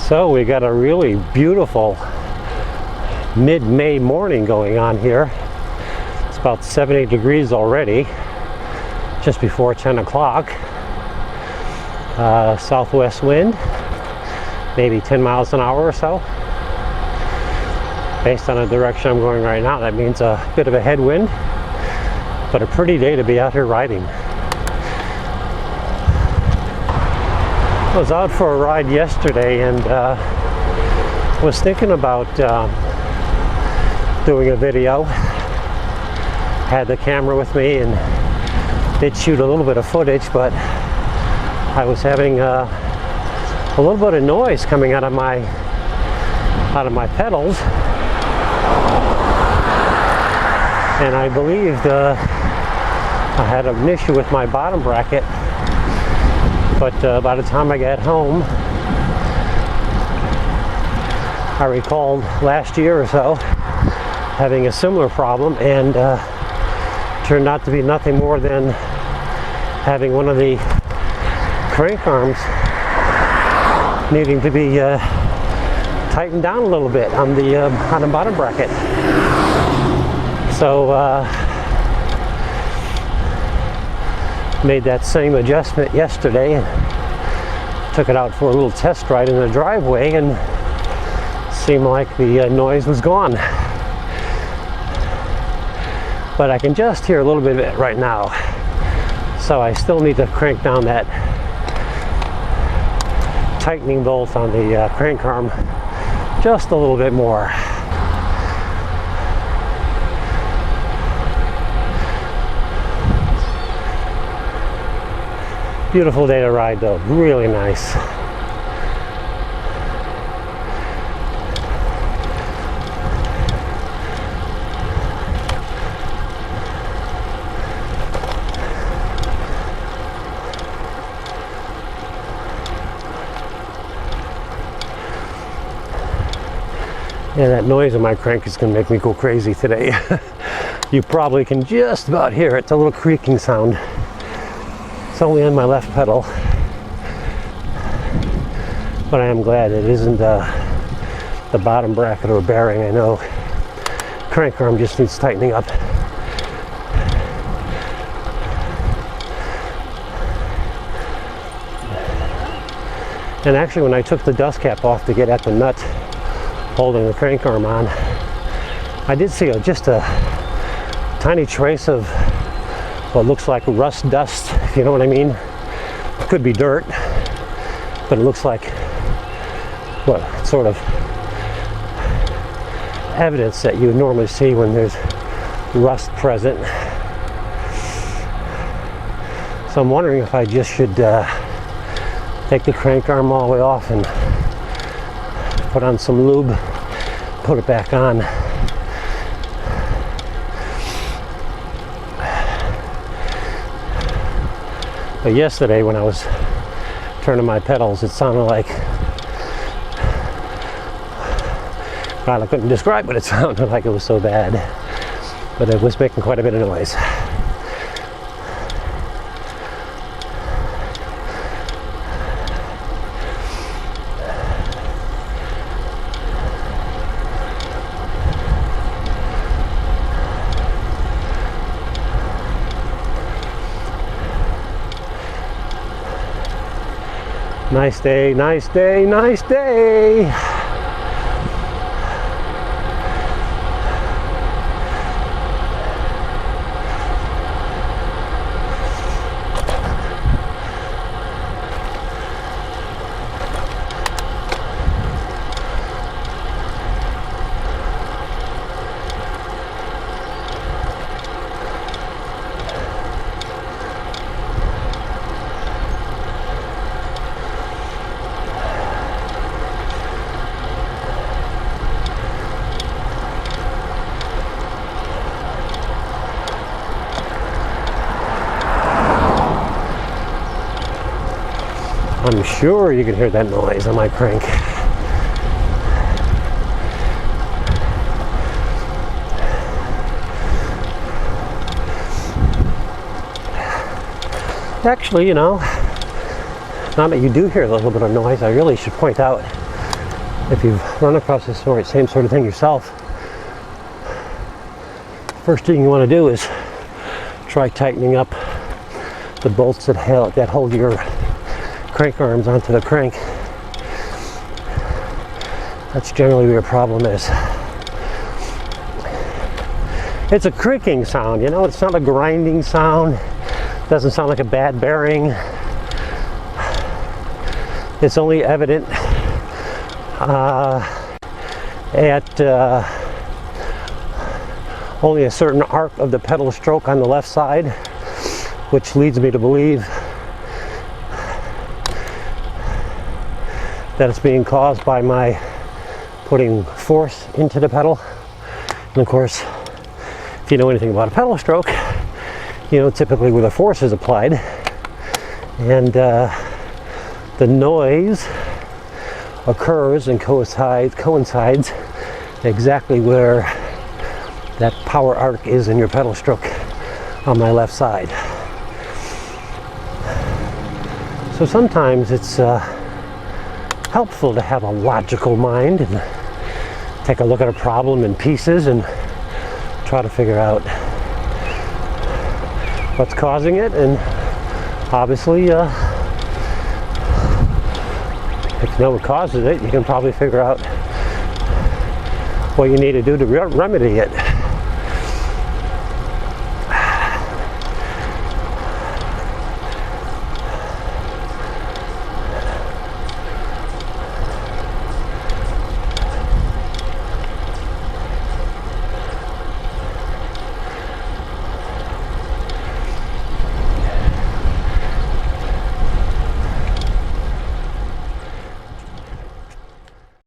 So we got a really beautiful mid-May morning going on here. It's about 70 degrees already, just before 10 o'clock. Southwest wind, maybe 10 miles an hour or so. Based on the direction I'm going right now, that means a bit of a headwind, but a pretty day to be out here riding. I was out for a ride yesterday and was thinking about doing a video. Had the camera with me and did shoot a little bit of footage, but I was having a little bit of noise coming out of my pedals, and I believed I had an issue with my bottom bracket. But by the time I got home, I recalled last year or so having a similar problem, and turned out to be nothing more than having one of the crank arms needing to be tightened down a little bit on the bottom bracket. So made that same adjustment yesterday and took it out for a little test ride in the driveway, and seemed like the noise was gone. But I can just hear a little bit of it right now, so I still need to crank down that tightening bolt on the crank arm just a little bit more. Beautiful day to ride though, really nice. Yeah, that noise in my crank is going to make me go crazy today. You probably can just about hear it. It's a little creaking sound. It's only on my left pedal, but I am glad it isn't the bottom bracket or bearing. I know crank arm just needs tightening up. And actually, when I took the dust cap off to get at the nut holding the crank arm on, I did see just a tiny trace of what looks like rust dust, if you know what I mean. It could be dirt, but it looks like what sort of evidence that you would normally see when there's rust present. So I'm wondering if I just should take the crank arm all the way off and put on some lube, put it back on. But yesterday when I was turning my pedals, it sounded like, well, I couldn't describe what it sounded like, it was so bad. But it was making quite a bit of noise. Nice day, nice day, nice day. I'm sure you can hear that noise on my crank. Actually, you know, now that you do hear a little bit of noise, I really should point out if you've run across this same sort of thing yourself, first thing you want to do is try tightening up the bolts that hold your crank arms onto the crank. That's generally where your problem is. It's a creaking sound, you know, it's not a grinding sound. It doesn't sound like a bad bearing. It's only evident at only a certain arc of the pedal stroke on the left side, which leads me to believe that it's being caused by my putting force into the pedal. And of course, if you know anything about a pedal stroke, you know typically where the force is applied, and the noise occurs and coincides exactly where that power arc is in your pedal stroke on my left side. So sometimes it's helpful to have a logical mind and take a look at a problem in pieces and try to figure out what's causing it, and obviously if you know what causes it, you can probably figure out what you need to do to remedy it.